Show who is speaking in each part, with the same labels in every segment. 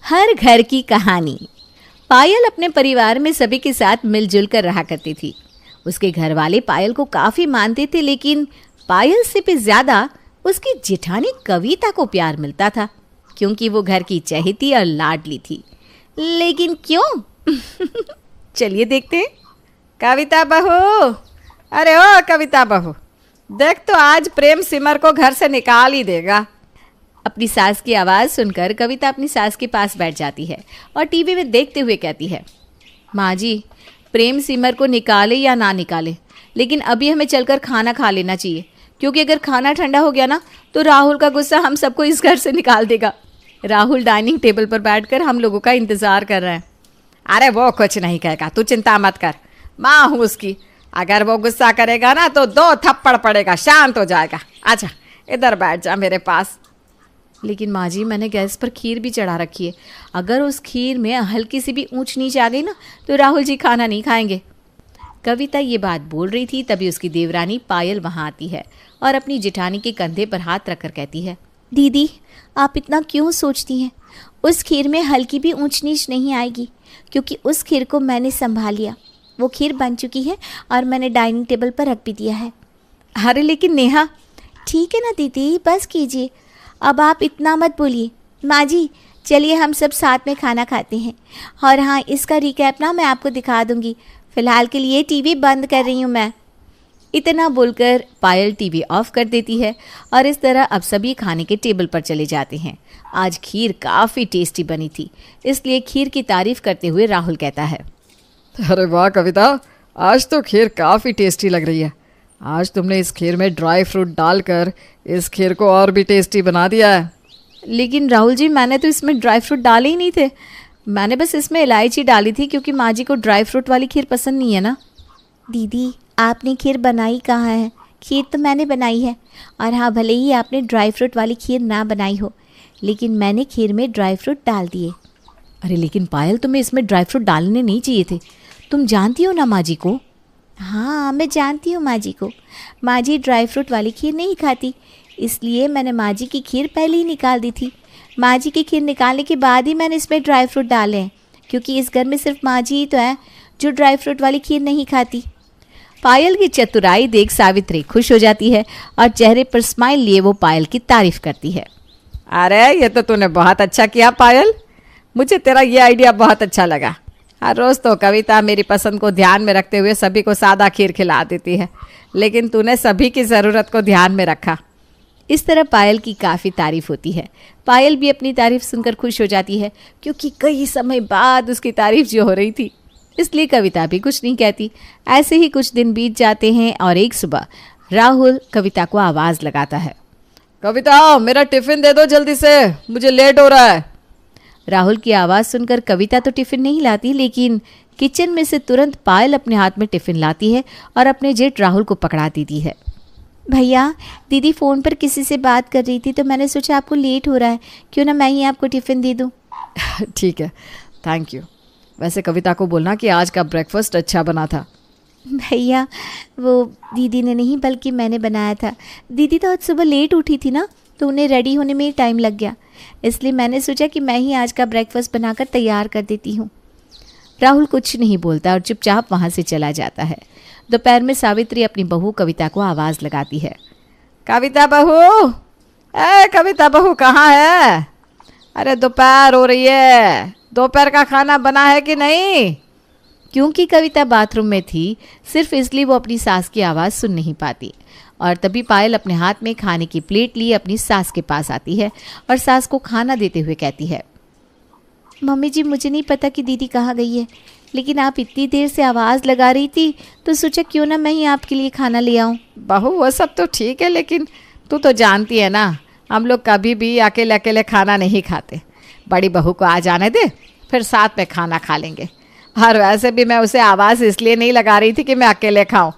Speaker 1: हर घर की कहानी। पायल अपने परिवार में सभी के साथ मिलजुल कर रहा करती थी। उसके घर वाले पायल को काफ़ी मानते थे, लेकिन पायल से भी ज़्यादा उसकी जेठानी कविता को प्यार मिलता था, क्योंकि वो घर की चहेती और लाडली थी। लेकिन क्यों? चलिए देखते हैं। कविता बहू, अरे ओ कविता बहू, देख तो आज प्रेम सिमर को घर से निकाल ही देगा। अपनी सास की आवाज़ सुनकर कविता अपनी सास के पास बैठ जाती है और टीवी में देखते हुए कहती है, माँ जी, प्रेम सिमर को निकाले या ना निकाले, लेकिन अभी हमें चलकर खाना खा लेना चाहिए, क्योंकि अगर खाना ठंडा हो गया ना तो राहुल का गुस्सा हम सबको इस घर से निकाल देगा। राहुल डाइनिंग टेबल पर बैठकर हम लोगों का इंतज़ार कर रहा है। अरे वो कुछ नहीं कहेगा, तू चिंता मत कर, माँ हूँ उसकी। अगर वो गुस्सा करेगा ना तो 2 थप्पड़ पड़ेगा, शांत हो जाएगा। अच्छा इधर बैठ जा मेरे पास। लेकिन माँ जी, मैंने गैस पर खीर भी चढ़ा रखी है, अगर उस खीर में हल्की सी भी ऊंच नीच आ गई ना तो राहुल जी खाना नहीं खाएंगे। कविता ये बात बोल रही थी, तभी उसकी देवरानी पायल वहाँ आती है और अपनी जेठानी के कंधे पर हाथ रखकर कहती है, दीदी आप इतना क्यों सोचती हैं? उस खीर में हल्की भी ऊंच नीच नहीं आएगी, क्योंकि उस खीर को मैंने संभाल लिया। वो खीर बन चुकी है और मैंने डाइनिंग टेबल पर रख भी दिया है। अरे लेकिन नेहा। ठीक है ना दीदी, बस कीजिए, अब आप इतना मत बोलिए। माँ जी चलिए हम सब साथ में खाना खाते हैं, और हाँ इसका रिकैप ना मैं आपको दिखा दूँगी। फ़िलहाल के लिए टीवी बंद कर रही हूँ मैं। इतना बोलकर पायल टीवी ऑफ कर देती है और इस तरह अब सभी खाने के टेबल पर चले जाते हैं। आज खीर काफ़ी टेस्टी बनी थी, इसलिए खीर की तारीफ़ करते हुए राहुल कहता है,
Speaker 2: अरे वाह कविता, आज तो खीर काफ़ी टेस्टी लग रही है। आज तुमने इस खीर में ड्राई फ्रूट डालकर इस खीर को और भी टेस्टी बना दिया है।
Speaker 1: लेकिन राहुल जी, मैंने तो इसमें ड्राई फ्रूट डाले ही नहीं थे, मैंने बस इसमें इलायची डाली थी, क्योंकि माँ जी को ड्राई फ्रूट वाली खीर पसंद नहीं है ना। दीदी आपने खीर बनाई कहाँ है? खीर तो मैंने बनाई है, और हाँ भले ही आपने ड्राई फ्रूट वाली खीर ना बनाई हो, लेकिन मैंने खीर में ड्राई फ्रूट डाल दिए। अरे लेकिन पायल, तुम्हें इसमें ड्राई फ्रूट डालने नहीं चाहिए थे, तुम जानती हो ना माँ जी को। हाँ मैं जानती हूँ माँ जी को, माँ जी ड्राई फ्रूट वाली खीर नहीं खाती, इसलिए मैंने माँ जी की खीर पहले ही निकाल दी थी। माँ जी की खीर निकालने के बाद ही मैंने इसमें ड्राई फ्रूट डाले हैं, क्योंकि इस घर में सिर्फ माँ जी ही तो है जो ड्राई फ्रूट वाली खीर नहीं खाती। पायल की चतुराई देख सावित्री खुश हो जाती है और चेहरे पर स्माइल लिए वो पायल की तारीफ करती है।
Speaker 2: अरे ये तो तूने बहुत अच्छा किया पायल, मुझे तेरा ये आइडिया बहुत अच्छा लगा। हर रोज़ तो कविता मेरी पसंद को ध्यान में रखते हुए सभी को सादा खीर खिला देती है, लेकिन तूने सभी की ज़रूरत को ध्यान में रखा।
Speaker 1: इस तरह पायल की काफ़ी तारीफ होती है। पायल भी अपनी तारीफ सुनकर खुश हो जाती है, क्योंकि कई समय बाद उसकी तारीफ जो हो रही थी, इसलिए कविता भी कुछ नहीं कहती। ऐसे ही कुछ दिन बीत जाते हैं और एक सुबह राहुल कविता को आवाज़ लगाता है,
Speaker 2: कविता मेरा टिफ़िन दे दो जल्दी से, मुझे लेट हो रहा है।
Speaker 1: राहुल की आवाज़ सुनकर कविता तो टिफ़िन नहीं लाती, लेकिन किचन में से तुरंत पायल अपने हाथ में टिफ़िन लाती है और अपने जेठ राहुल को पकड़ा देती है। भैया दीदी फ़ोन पर किसी से बात कर रही थी, तो मैंने सोचा आपको लेट हो रहा है, क्यों ना मैं ही आपको टिफ़िन दे दूँ।
Speaker 2: ठीक है, थैंक यू। वैसे कविता को बोलना कि आज का ब्रेकफास्ट अच्छा बना था।
Speaker 1: भैया वो दीदी ने नहीं, बल्कि मैंने बनाया था। दीदी तो आज सुबह लेट उठी थी ना, तो उन्हें रेडी होने में ही टाइम लग गया, इसलिए मैंने सोचा कि मैं ही आज का ब्रेकफास्ट बनाकर तैयार कर देती हूँ। राहुल कुछ नहीं बोलता और चुपचाप वहाँ से चला जाता है। दोपहर में सावित्री अपनी बहू कविता को आवाज़ लगाती है,
Speaker 2: कविता बहू, कविता बहू कहाँ है? अरे दोपहर हो रही है, दोपहर का खाना बना है कि नहीं?
Speaker 1: क्योंकि कविता बाथरूम में थी, सिर्फ इसलिए वो अपनी सास की आवाज़ सुन नहीं पाती। और तभी पायल अपने हाथ में खाने की प्लेट लिए अपनी सास के पास आती है और सास को खाना देते हुए कहती है, मम्मी जी मुझे नहीं पता कि दीदी कहाँ गई है, लेकिन आप इतनी देर से आवाज़ लगा रही थी तो सोचा क्यों ना मैं ही आपके लिए खाना ले आऊँ।
Speaker 2: बहू वो सब तो ठीक है, लेकिन तू तो जानती है ना, हम लोग कभी भी अकेले अकेले खाना नहीं खाते। बड़ी बहू को आ जाने दे, फिर साथ में खाना खा लेंगे। और वैसे भी मैं उसे आवाज़ इसलिए नहीं लगा रही थी कि मैं अकेले खाऊं,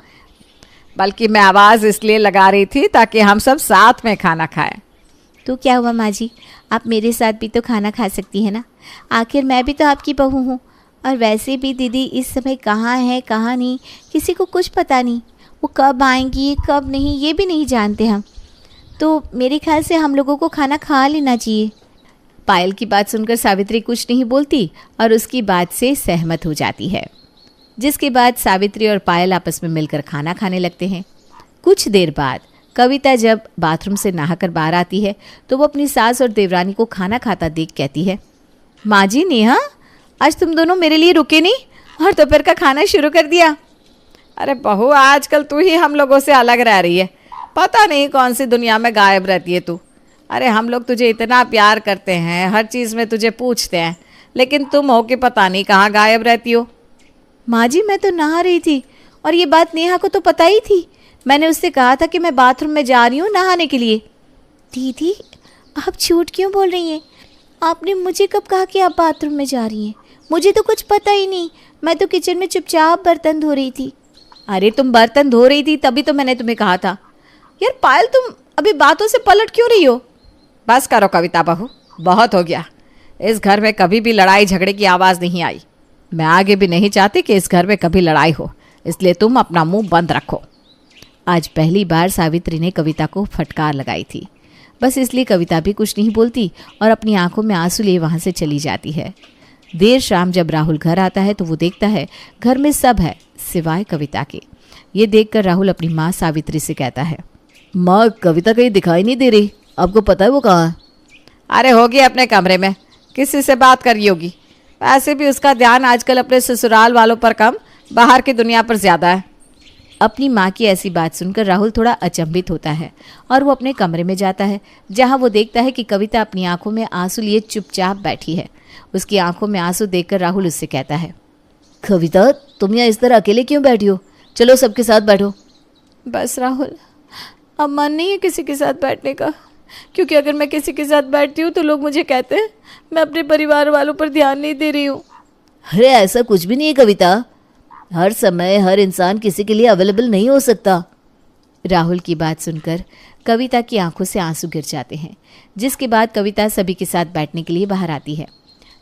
Speaker 2: बल्कि मैं आवाज़ इसलिए लगा रही थी ताकि हम सब साथ में खाना खाएं।
Speaker 1: तो क्या हुआ माँ जी, आप मेरे साथ भी तो खाना खा सकती हैं ना, आखिर मैं भी तो आपकी बहू हूँ। और वैसे भी दीदी इस समय कहाँ है कहाँ नहीं किसी को कुछ पता नहीं, वो कब आएंगी कब नहीं ये भी नहीं जानते हम, तो मेरे ख्याल से हम लोगों को खाना खा लेना चाहिए। पायल की बात सुनकर सावित्री कुछ नहीं बोलती और उसकी बात से सहमत हो जाती है, जिसके बाद सावित्री और पायल आपस में मिलकर खाना खाने लगते हैं। कुछ देर बाद कविता जब बाथरूम से नहाकर बाहर आती है तो वो अपनी सास और देवरानी को खाना खाता देख कहती है, माँ जी नेहा, आज तुम दोनों मेरे लिए रुके नहीं और दोपहर का खाना शुरू कर दिया।
Speaker 2: अरे बहू, आजकल तू ही हम लोगों से अलग रह रही है। पता नहीं कौन सी दुनिया में गायब रहती है तू। अरे हम लोग तुझे इतना प्यार करते हैं, हर चीज़ में तुझे पूछते हैं, लेकिन तुम हो कि पता नहीं कहाँ गायब रहती हो।
Speaker 1: माँ जी मैं तो नहा रही थी और ये बात नेहा को तो पता ही थी। मैंने उससे कहा था कि मैं बाथरूम में जा रही हूँ नहाने के लिए। दीदी आप झूठ क्यों बोल रही हैं? आपने मुझे कब कहा कि आप बाथरूम में जा रही हैं? मुझे तो कुछ पता ही नहीं। मैं तो किचन में चुपचाप बर्तन धो रही थी।
Speaker 2: अरे तुम बर्तन धो रही थी तभी तो मैंने तुम्हें कहा था। यार पायल, तुम अभी बातों से पलट क्यों रही हो? बस करो कविता बहू, बहुत हो गया। इस घर में कभी भी लड़ाई झगड़े की आवाज़ नहीं आई। मैं आगे भी नहीं चाहती कि इस घर में कभी लड़ाई हो, इसलिए तुम अपना मुंह बंद रखो।
Speaker 1: आज पहली बार सावित्री ने कविता को फटकार लगाई थी। बस इसलिए कविता भी कुछ नहीं बोलती और अपनी आंखों में आंसू लिए वहाँ से चली जाती है। देर शाम जब राहुल घर आता है तो वो देखता है घर में सब है सिवाय कविता के। ये देखकर राहुल अपनी माँ सावित्री से कहता है,
Speaker 3: माँ कविता कहीं दिखाई नहीं दे रही, आपको पता है वो कहाँ है?
Speaker 2: अरे होगी अपने कमरे में, किसी से बात कर रही होगी। वैसे भी उसका ध्यान आजकल अपने ससुराल वालों पर कम, बाहर की दुनिया पर ज़्यादा है।
Speaker 1: अपनी माँ की ऐसी बात सुनकर राहुल थोड़ा अचंभित होता है और वो अपने कमरे में जाता है, जहाँ वो देखता है कि कविता अपनी आंखों में आंसू लिए चुपचाप बैठी है। उसकी आंखों में आंसू देखकर राहुल उससे कहता है,
Speaker 3: कविता तुम यहाँ इस तरह अकेले क्यों बैठी हो? चलो सबके साथ बैठो।
Speaker 2: बस राहुल, अब मन नहीं है किसी के साथ बैठने का, क्योंकि अगर मैं किसी के साथ बैठती हूँ तो लोग मुझे कहते हैं मैं अपने परिवार वालों पर ध्यान नहीं दे रही हूँ।
Speaker 3: अरे ऐसा कुछ भी नहीं है कविता, हर समय हर इंसान किसी के लिए अवेलेबल नहीं हो सकता।
Speaker 1: राहुल की बात सुनकर कविता की आंखों से आंसू गिर जाते हैं, जिसके बाद कविता सभी के साथ बैठने के लिए बाहर आती है।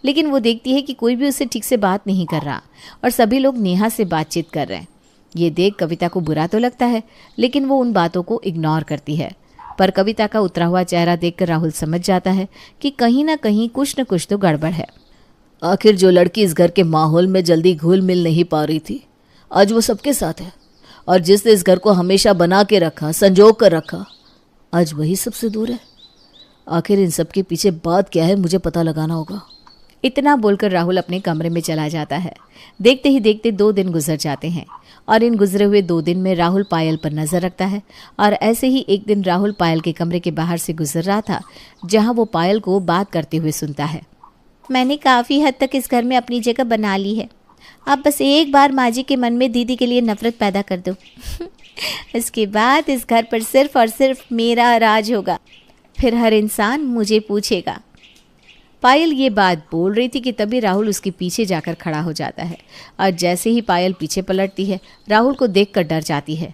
Speaker 1: लेकिन वो देखती है कि कोई भी उससे ठीक से बात नहीं कर रहा और सभी लोग नेहा से बातचीत कर रहे हैं। ये देख कविता को बुरा तो लगता है, लेकिन वो उन बातों को इग्नोर करती है। पर कविता का उतरा हुआ चेहरा देखकर राहुल समझ जाता है कि कहीं ना कहीं कुछ न कुछ तो गड़बड़ है।
Speaker 3: आखिर जो लड़की इस घर के माहौल में जल्दी घुल मिल नहीं पा रही थी, आज वो सबके साथ है, और जिसने इस घर को हमेशा बना के रखा, संजो कर रखा, आज वही सबसे दूर है। आखिर इन सब के पीछे बात क्या है, मुझे पता लगाना होगा।
Speaker 1: इतना बोलकर राहुल अपने कमरे में चला जाता है। देखते ही देखते 2 दिन गुजर जाते हैं और इन गुजरे हुए 2 दिन में राहुल पायल पर नज़र रखता है। और ऐसे ही एक दिन राहुल पायल के कमरे के बाहर से गुजर रहा था, जहां वो पायल को बात करते हुए सुनता है, मैंने काफ़ी हद तक इस घर में अपनी जगह बना ली है। आप बस एक बार माँ जी के मन में दीदी के लिए नफरत पैदा कर दो इसके बाद इस घर पर सिर्फ और सिर्फ मेरा राज होगा। फिर हर इंसान मुझे पूछेगा। पायल ये बात बोल रही थी कि तभी राहुल उसके पीछे जाकर खड़ा हो जाता है और जैसे ही पायल पीछे पलटती है, राहुल को देखकर डर जाती है।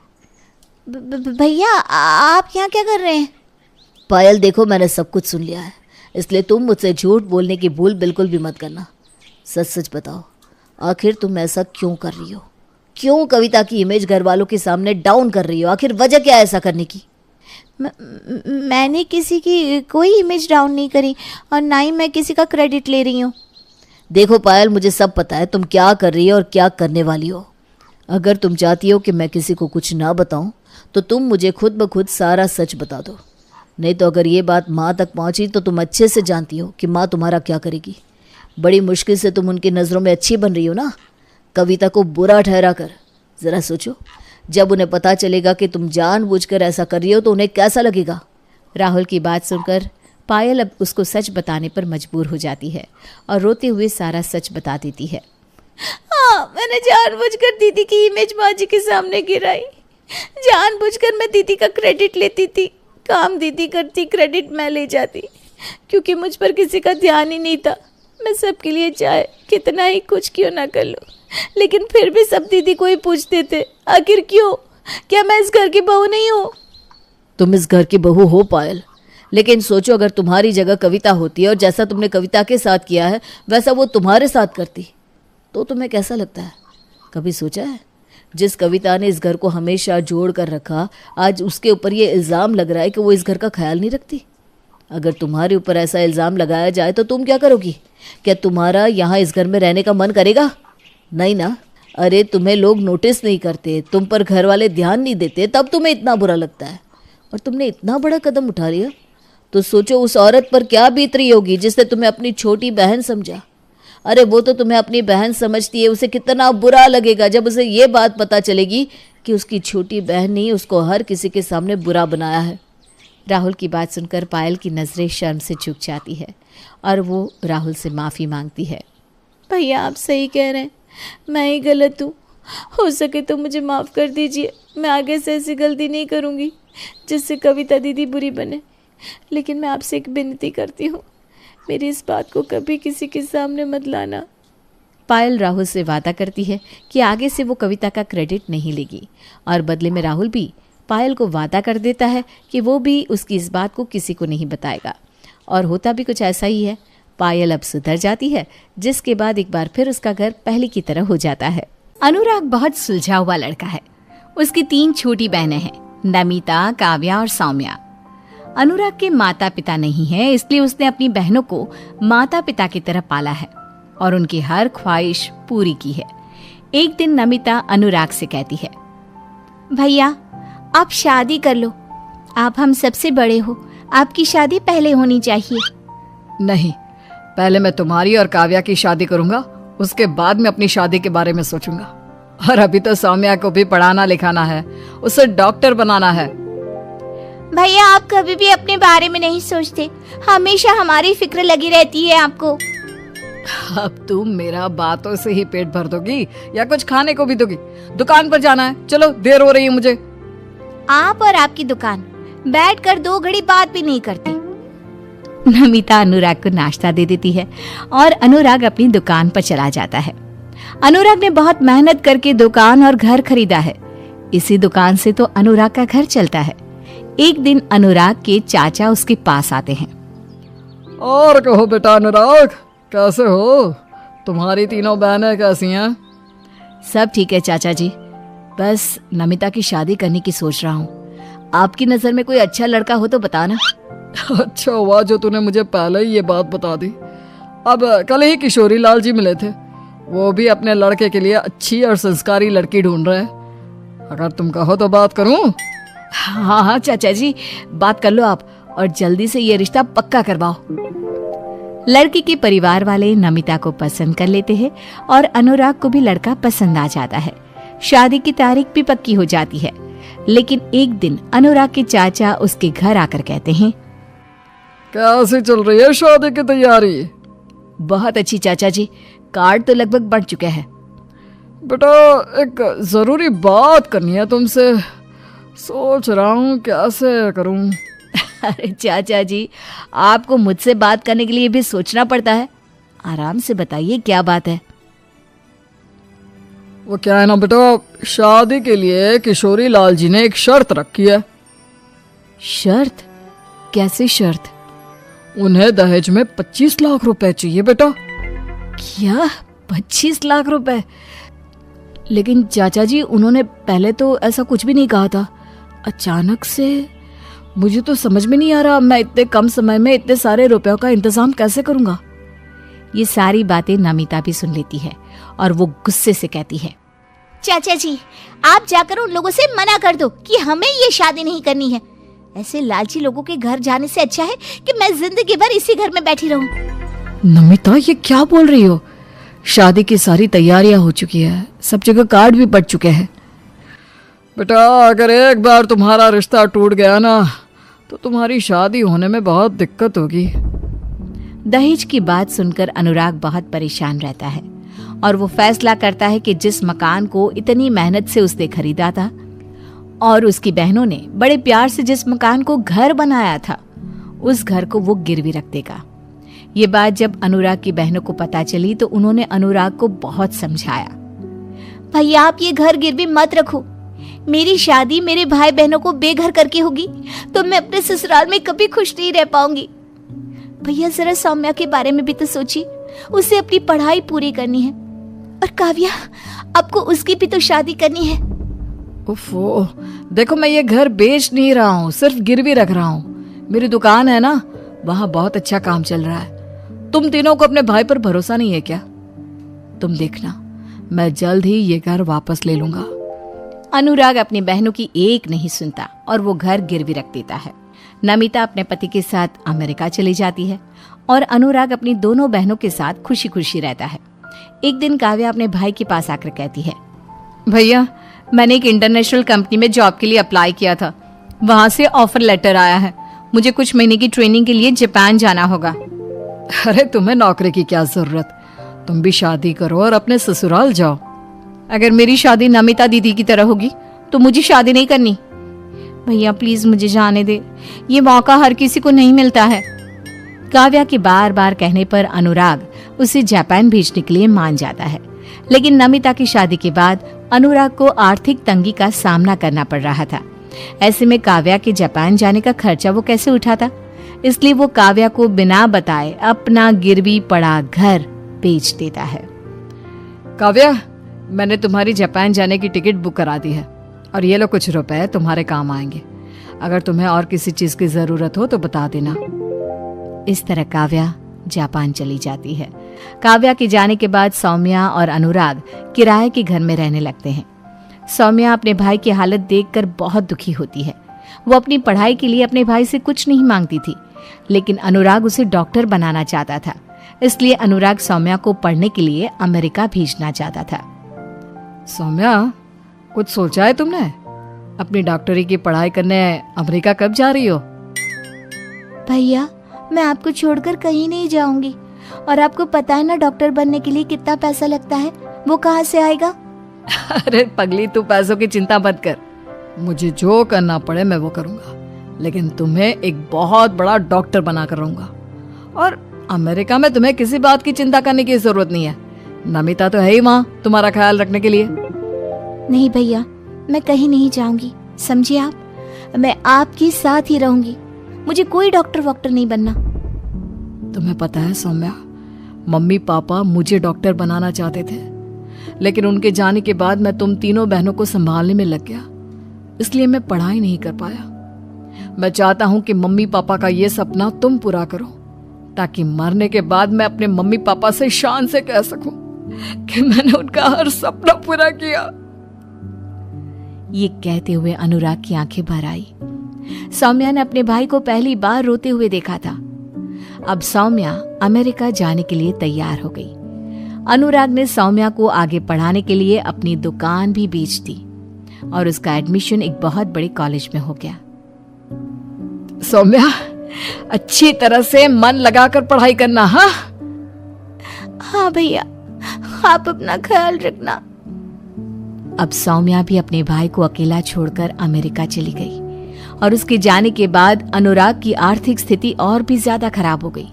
Speaker 1: भैया आप यहाँ क्या कर रहे हैं?
Speaker 3: पायल देखो, मैंने सब कुछ सुन लिया है, इसलिए तुम मुझसे झूठ बोलने की भूल बिल्कुल भी मत करना। सच सच बताओ, आखिर तुम ऐसा क्यों कर रही हो? क्यों कविता की इमेज घर वालों के सामने डाउन कर रही हो? आखिर वजह क्या है ऐसा करने की?
Speaker 1: मैंने किसी की कोई इमेज डाउन नहीं करी और ना ही मैं किसी का क्रेडिट ले रही हूँ।
Speaker 3: देखो पायल, मुझे सब पता है तुम क्या कर रही हो और क्या करने वाली हो। अगर तुम चाहती हो कि मैं किसी को कुछ ना बताऊं, तो तुम मुझे खुद ब खुद सारा सच बता दो। नहीं तो अगर ये बात माँ तक पहुँची तो तुम अच्छे से जानती हो कि माँ तुम्हारा क्या करेगी। बड़ी मुश्किल से तुम उनकी नज़रों में अच्छी बन रही हो ना, कविता को बुरा ठहरा कर। ज़रा सोचो, जब उन्हें पता चलेगा कि तुम जानबूझकर ऐसा कर रही हो तो उन्हें कैसा लगेगा?
Speaker 1: राहुल की बात सुनकर पायल अब उसको सच बताने पर मजबूर हो जाती है और रोते हुए सारा सच बता देती है। हाँ, मैंने जानबूझकर दीदी की इमेज माँ जी के सामने गिराई। जानबूझकर मैं दीदी का क्रेडिट लेती थी। काम दीदी करती, क्रेडिट मैं ले जाती, क्योंकि मुझ पर किसी का ध्यान ही नहीं था। मैं सबके लिए चाहे कितना ही कुछ क्यों ना कर लूँ, लेकिन फिर भी सब दीदी को ही पूछते थे। आखिर क्यों? क्या मैं इस घर की बहू नहीं हूँ?
Speaker 3: तुम इस घर की बहू हो पायल, लेकिन सोचो अगर तुम्हारी जगह कविता होती है और जैसा तुमने कविता के साथ किया है वैसा वो तुम्हारे साथ करती, तो तुम्हें कैसा लगता है? कभी सोचा है? जिस कविता ने इस घर को हमेशा जोड़ कर रखा, आज उसके ऊपर ये इल्ज़ाम लग रहा है कि वो इस घर का ख्याल नहीं रखती। अगर तुम्हारे ऊपर ऐसा इल्ज़ाम लगाया जाए तो तुम क्या करोगी? क्या तुम्हारा यहाँ इस घर में रहने का मन करेगा? नहीं ना। अरे तुम्हें लोग नोटिस नहीं करते, तुम पर घर वाले ध्यान नहीं देते, तब तुम्हें इतना बुरा लगता है। और तुमने इतना बड़ा कदम उठा लिया तो सोचो उस औरत पर क्या बीत रही होगी जिसने तुम्हें अपनी छोटी बहन समझा। अरे वो तो तुम्हें अपनी बहन समझती है, उसे कितना बुरा लगेगा जब उसे ये बात पता चलेगी कि उसकी छोटी बहन ने उसको हर किसी के सामने बुरा बनाया है।
Speaker 1: राहुल की बात सुनकर पायल की नज़रें शर्म से झुक जाती है और वो राहुल से माफ़ी मांगती है।
Speaker 4: भैया आप सही कह रहे हैं, मैं ही गलत हूँ। हो सके तो मुझे माफ़ कर दीजिए। मैं आगे से ऐसी गलती नहीं करूँगी जिससे कविता दीदी बुरी बने। लेकिन मैं आपसे एक विनती करती हूँ, मेरी इस बात को कभी किसी के सामने मत लाना।
Speaker 1: पायल राहुल से वादा करती है कि आगे से वो कविता का क्रेडिट नहीं लेगी और बदले में राहुल भी पायल को वादा कर देता है कि वो भी उसकी इस बात को किसी को नहीं बताएगा। और होता भी कुछ ऐसा ही है। पायल अब सुधर जाती है, जिसके बाद एक बार फिर उसका घर पहले की तरह हो जाता है। अनुराग बहुत सुलझा हुआ लड़का है। उसकी 3 छोटी बहनें हैं, नमिता, काव्या और सौम्या। अनुराग के माता पिता नहीं हैं, इसलिए उसने अपनी बहनों को माता पिता की तरह पाला है और उनकी हर ख्वाहिश पूरी की है। एक दिन नमिता अनुराग से कहती है,
Speaker 4: भैया आप शादी कर लो, आप हम सबसे बड़े हो, आपकी शादी पहले होनी चाहिए।
Speaker 2: नहीं, पहले मैं तुम्हारी और काव्या की शादी करूंगा, उसके बाद मैं अपनी शादी के बारे में सोचूंगा। और अभी तो सौम्या को भी पढ़ाना लिखाना है, उसे डॉक्टर बनाना है।
Speaker 4: भैया आप कभी भी अपने बारे में नहीं सोचते, हमेशा हमारी फिक्र लगी रहती है आपको।
Speaker 2: अब तुम मेरा बातों से ही पेट भर दोगी या कुछ खाने को भी दोगी? दुकान पर जाना है, चलो देर हो रही है मुझे।
Speaker 4: आप और आपकी दुकान, बैठकर 2 घड़ी बात भी नहीं करती।
Speaker 1: नमिता अनुराग को नाश्ता दे देती है और अनुराग अपनी दुकान पर चला जाता है। अनुराग ने बहुत मेहनत करके दुकान और घर खरीदा है। इसी दुकान से तो अनुराग का घर चलता है। एक दिन अनुराग के चाचा उसके पास आते हैं।
Speaker 2: और कहो बेटा अनुराग, कैसे हो? तुम्हारी 3 बहनें कैसी हैं?
Speaker 3: सब ठीक है चाचा जी, बस नमिता की शादी करने की सोच रहा हूँ। आपकी नज़र में कोई अच्छा लड़का हो तो बताना।
Speaker 2: अच्छा हुआ जो तूने मुझे पहले ही ये बात बता दी। अब कल ही किशोरी लाल जी मिले थे, वो भी अपने लड़के के लिए अच्छी और संस्कारी लड़की ढूंढ रहे हैं। अगर तुम कहो तो बात करूं?
Speaker 3: हाँ हाँ चाचा जी, बात कर लो आप और जल्दी से ये रिश्ता पक्का करवाओ।
Speaker 1: लड़की के परिवार वाले नमिता को पसंद कर लेते हैं और अनुराग को भी लड़का पसंद आ जाता है। शादी की तारीख भी पक्की हो जाती है। लेकिन एक दिन अनुराग के चाचा उसके घर आकर कहते हैं,
Speaker 2: कैसे चल रही है शादी की तैयारी?
Speaker 3: बहुत अच्छी चाचा जी, कार्ड तो लगभग बढ़ चुके हैं।
Speaker 2: बेटा एक जरूरी बात करनी है तुमसे, सोच रहा हूँ कैसे करूँ।
Speaker 3: अरे चाचा जी, आपको मुझसे बात करने के लिए भी सोचना पड़ता है, आराम से बताइए क्या बात है।
Speaker 2: वो क्या है ना बेटा, शादी के लिए किशोरी लाल जी ने एक शर्त रखी है।
Speaker 3: शर्त? कैसी शर्त?
Speaker 2: उन्हें दहेज में 25 लाख रुपए चाहिए बेटा।
Speaker 3: क्या 25 लाख रुपए? लेकिन चाचा जी उन्होंने पहले तो ऐसा कुछ भी नहीं कहा था, अचानक से। मुझे तो समझ में नहीं आ रहा, मैं इतने कम समय में इतने सारे रुपयों का इंतजाम कैसे करूंगा।
Speaker 1: ये सारी बातें नमिता भी सुन लेती है और वो गुस्से से कहती है,
Speaker 4: चाचा जी आप जाकर उन लोगों से मना कर दो कि हमें ये शादी नहीं करनी है। ऐसे लालची लोगों के घर जाने से अच्छा है कि मैं जिंदगी भर इसी घर में बैठी रहूं।
Speaker 3: नमिता ये क्या बोल रही हो? शादी की सारी तैयारियां हो चुकी है, सब जगह कार्ड भी पड़ चुके हैं।
Speaker 2: बेटा अगर एक बार तुम्हारा रिश्ता टूट गया ना तो तुम्हारी शादी होने में बहुत दिक्कत होगी।
Speaker 1: दहेज की बात सुनकर अनुराग बहुत परेशान रहता है और वो फैसला करता है कि जिस मकान को इतनी मेहनत से उसने खरीदा था और उसकी बहनों ने बड़े प्यार से जिस मकान को घर बनाया था, उस घर को वो गिरवी रख देगा। ये बात जब अनुराग की बहनों को पता चली तो उन्होंने अनुराग को बहुत समझाया।
Speaker 4: भैया आप ये घर गिरवी मत रखो, मेरी शादी मेरे भाई बहनों को बेघर करके होगी तो मैं अपने ससुराल में कभी खुश नहीं रह पाऊंगी। भैया जरा सौम्या के बारे में भी तो सोचिए, उसे अपनी पढ़ाई पूरी करनी है। और काव्या, आपको उसकी भी तो शादी करनी है।
Speaker 3: देखो मैं ये घर बेच नहीं रहा हूँ, सिर्फ गिरवी रख रहा हूँ। मेरी दुकान है ना,
Speaker 2: वहां बहुत अच्छा काम चल रहा है। तुम तीनों को अपने भाई पर भरोसा नहीं है क्या? तुम देखना, मैं जल्द ही ये घर वापस ले लूंगा।
Speaker 1: अनुराग अपनी बहनों की एक नहीं सुनता और वो घर गिरवी रख देता है। नमिता अपने पति के साथ अमेरिका चली जाती है और अनुराग अपनी दोनों बहनों के साथ खुशी खुशी रहता है। एक दिन काव्या अपने भाई के पास आकर कहती है, भैया मैंने एक इंटरनेशनल कंपनी में जॉब के लिए अप्लाई किया था, वहां से ऑफर लेटर आया है। मुझे कुछ महीने की ट्रेनिंग के लिए जापान जाना होगा।
Speaker 2: अरे तुम्हें नौकरी की क्या जरूरत, तुम भी शादी करो और अपने ससुराल जाओ।
Speaker 1: अगर मेरी शादी नमिता दीदी की तरह होगी तो मुझे शादी नहीं करनी। भैया प्लीज मुझे जाने दे, ये मौका हर किसी को नहीं मिलता है। काव्या के बार बार कहने पर अनुराग उसे जापान भेजने के लिए मान जाता है, लेकिन नमिता की शादी के बाद अनुराग को आर्थिक तंगी का सामना करना पड़ रहा था। ऐसे में काव्या के जापान जाने का खर्चा वो कैसे उठाता, इसलिए वो काव्या को बिना बताए अपना गिरवी पड़ा घर बेच देता है।
Speaker 2: काव्या, मैंने तुम्हारी जापान जाने की टिकट बुक करा दी है और ये लो कुछ रुपए तुम्हारे काम आएंगे। अगर तुम्हें और किसी चीज की जरूरत हो तो बता देना।
Speaker 1: इस तरह काव्या जापान चली जाती है। काव्या के जाने के बाद सौम्या और अनुराग किराए के घर में रहने लगते हैं। सौम्या अपने भाई की हालत देखकर बहुत दुखी होती है। वो अपनी पढ़ाई के लिए अपने भाई से कुछ नहीं मांगती थी, लेकिन अनुराग उसे डॉक्टर बनाना चाहता था, इसलिए अनुराग सौम्या को पढ़ने के लिए अमेरिका भेजना चाहता था।
Speaker 2: सौम्या, कुछ सोचा है तुमने? अपनी डॉक्टरी की पढ़ाई करने अमेरिका कब जा रही हो?
Speaker 4: भैया मैं आपको छोड़कर कहीं नहीं जाऊंगी, और आपको पता है ना डॉक्टर बनने के लिए कितना पैसा लगता है, वो कहाँ से आएगा?
Speaker 2: अरे पगली, तू पैसों की चिंता मत कर, मुझे जो करना पड़े मैं वो करूंगा, लेकिन तुम्हें एक बहुत बड़ा डॉक्टर बना कर रहूंगा। और अमेरिका में तुम्हें किसी बात की चिंता करने की जरूरत नहीं है, नमिता तो है ही वहाँ तुम्हारा ख्याल रखने के लिए।
Speaker 4: नहीं भैया, मैं कहीं नहीं जाऊंगी, समझिए आप, मैं आपके साथ ही रहूंगी। मुझे कोई डॉक्टर वॉक्टर नहीं बनना।
Speaker 2: तुम्हें पता है सौम्या, मम्मी पापा मुझे डॉक्टर बनाना चाहते थे, लेकिन उनके जाने के बाद मैं तुम तीनों बहनों को संभालने में लग गया, इसलिए मैं पढ़ाई नहीं कर पाया। मैं चाहता हूं कि मम्मी पापा का ये सपना तुम पूरा करो, ताकि मरने के बाद मैं अपने मम्मी पापा से शान से कह सकूं कि मैंने उनका हर सपना पूरा किया।
Speaker 1: ये कहते हुए अनुराग की आंखें भर आई। सौम्या ने अपने भाई को पहली बार रोते हुए देखा था। अब सौम्या अमेरिका जाने के लिए तैयार हो गई। अनुराग ने सौम्या को आगे पढ़ाने के लिए अपनी दुकान भी बेच दी और उसका एडमिशन एक बहुत बड़े कॉलेज में हो गया।
Speaker 2: सौम्या, अच्छी तरह से मन लगाकर पढ़ाई करना।
Speaker 4: हाँ भैया, आप अपना ख्याल रखना।
Speaker 1: अब सौम्या भी अपने भाई को अकेला छोड़कर अमेरिका चली गई और उसके जाने के बाद अनुराग की आर्थिक स्थिति और भी ज्यादा खराब हो गई।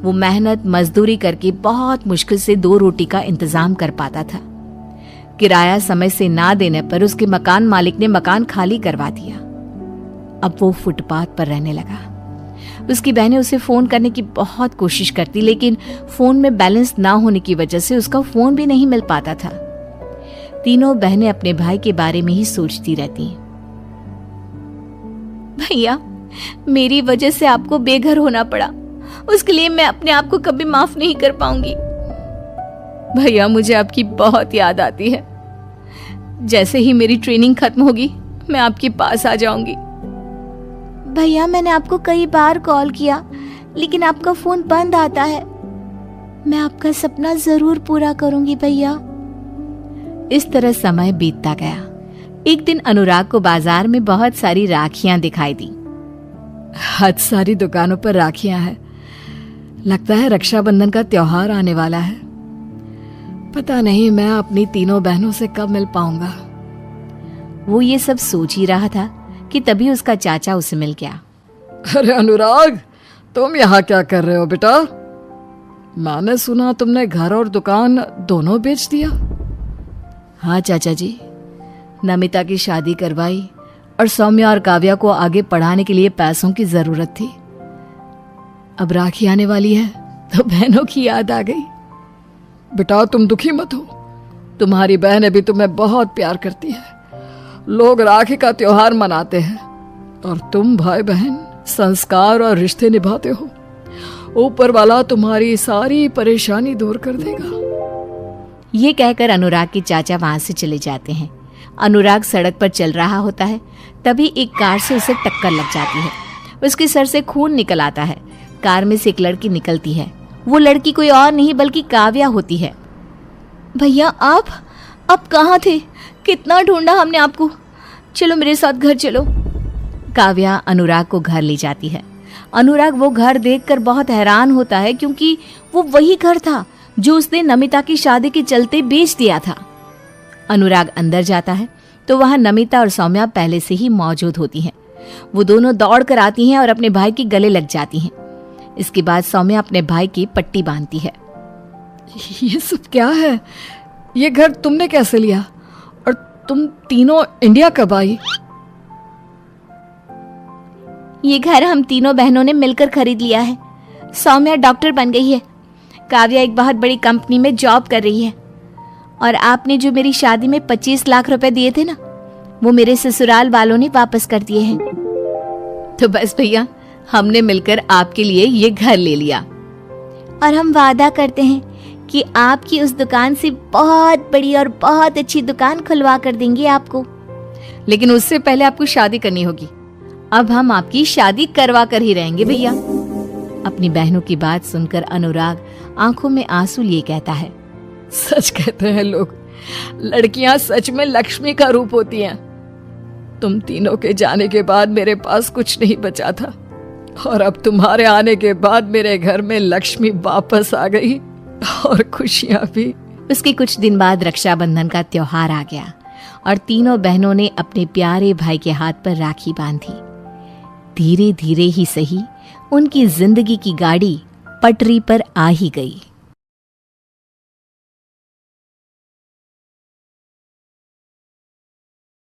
Speaker 1: वो मेहनत मजदूरी करके बहुत मुश्किल से 2 रोटी का इंतजाम कर पाता था। किराया समय से ना देने पर उसके मकान मालिक ने मकान खाली करवा दिया। अब वो फुटपाथ पर रहने लगा। उसकी बहनें उसे फोन करने की बहुत कोशिश करती, लेकिन फोन में बैलेंस ना होने की वजह से उसका फोन भी नहीं मिल पाता था। तीनों बहनें अपने भाई के बारे में ही सोचती रहती।
Speaker 4: भैया, मेरी वजह से आपको बेघर होना पड़ा, उसके लिए मैं अपने आप को कभी माफ नहीं कर पाऊंगी।
Speaker 1: भैया, मुझे आपकी बहुत याद आती है। जैसे ही मेरी ट्रेनिंग खत्म होगी मैं आपके पास आ जाऊंगी।
Speaker 4: भैया, मैंने आपको कई बार कॉल किया, लेकिन आपका फोन बंद आता है। मैं आपका सपना जरूर पूरा करूंगी भैया।
Speaker 1: इस तरह समय बीतता गया। एक दिन अनुराग को बाजार में बहुत सारी राखियां दिखाई दी।
Speaker 2: आज सारी दुकानों पर राखियां हैं। लगता है रक्षाबंधन का त्योहार आने वाला है। पता नहीं मैं अपनी तीनों बहनों से कब मिल पाऊंगा।
Speaker 1: वो ये सब सोच ही रहा था कि तभी उसका चाचा उसे मिल गया।
Speaker 2: अरे अनुराग, तुम यहाँ क्या कर रहे हो बेटा? मैंने सुना तुमने घर और दुकान दोनों बेच दिया।
Speaker 3: हाँ चाचा जी, नमिता की शादी करवाई और सौम्या और काव्या को आगे पढ़ाने के लिए पैसों की जरूरत थी। अब राखी आने वाली है तो बहनों की याद आ गई।
Speaker 2: बेटा तुम दुखी मत हो, तुम्हारी बहनें भी तुम्हें बहुत प्यार करती है। लोग राखी का त्योहार मनाते हैं और तुम भाई बहन संस्कार और रिश्ते निभाते हो, ऊपर वाला तुम्हारी सारी परेशानी दूर कर देगा।
Speaker 1: ये कहकर अनुराग के चाचा वहां से चले जाते हैं। अनुराग सड़क पर चल रहा होता है, तभी एक कार से उसे टक्कर लग जाती है। उसके सर से खून निकल आता है। कार में से एक लड़की निकलती है। वो लड़की कोई और नहीं बल्कि काव्या होती है।
Speaker 4: भैया आप कहाँ थे? कितना ढूंढा हमने आपको। चलो मेरे साथ घर चलो।
Speaker 1: काव्या अनुराग को घर ले जाती है। अनुराग वो घर देखकर बहुत हैरान होता है, क्योंकि वो वही घर था जो उसने नमिता की शादी के चलते बेच दिया था। अनुराग अंदर जाता है तो वहां नमिता और सौम्या पहले से ही मौजूद होती हैं। वो दोनों दौड़ कर आती हैं और अपने भाई के गले लग जाती हैं। इसके बाद सौम्या अपने भाई की पट्टी बांधती है।
Speaker 2: ये सब क्या है? ये घर तुमने कैसे लिया? और तुम तीनों इंडिया कब आई?
Speaker 4: ये घर हम तीनों बहनों ने मिलकर खरीद लिया है। सौम्या डॉक्टर बन गई है, काव्या एक बहुत बड़ी कंपनी में जॉब कर रही है, और आपने जो मेरी शादी में 25 लाख रुपए दिए थे ना, वो मेरे ससुराल वालों ने वापस कर दिए हैं।
Speaker 1: तो बस भैया, हमने मिलकर आपके लिए ये घर ले लिया,
Speaker 4: और हम वादा करते हैं कि आपकी उस दुकान से बहुत बड़ी और बहुत अच्छी दुकान खुलवा कर देंगे आपको।
Speaker 1: लेकिन उससे पहले आपको शादी करनी होगी। अब हम आपकी शादी करवा कर ही रहेंगे भैया। अपनी बहनों की बात सुनकर अनुराग आंखों में आंसू लिए कहता है,
Speaker 2: सच कहते हैं लोग, लड़कियां सच में लक्ष्मी का रूप होती हैं। तुम तीनों के जाने के बाद मेरे पास कुछ नहीं बचा था, और अब तुम्हारे आने के बाद मेरे घर में लक्ष्मी वापस आ गई, और खुशियां भी।
Speaker 1: उसके कुछ दिन बाद रक्षाबंधन का त्योहार आ गया और तीनों बहनों ने अपने प्यारे भाई के हाथ पर राखी बांधी। धीरे धीरे ही सही उनकी जिंदगी की गाड़ी पटरी पर आ ही गई।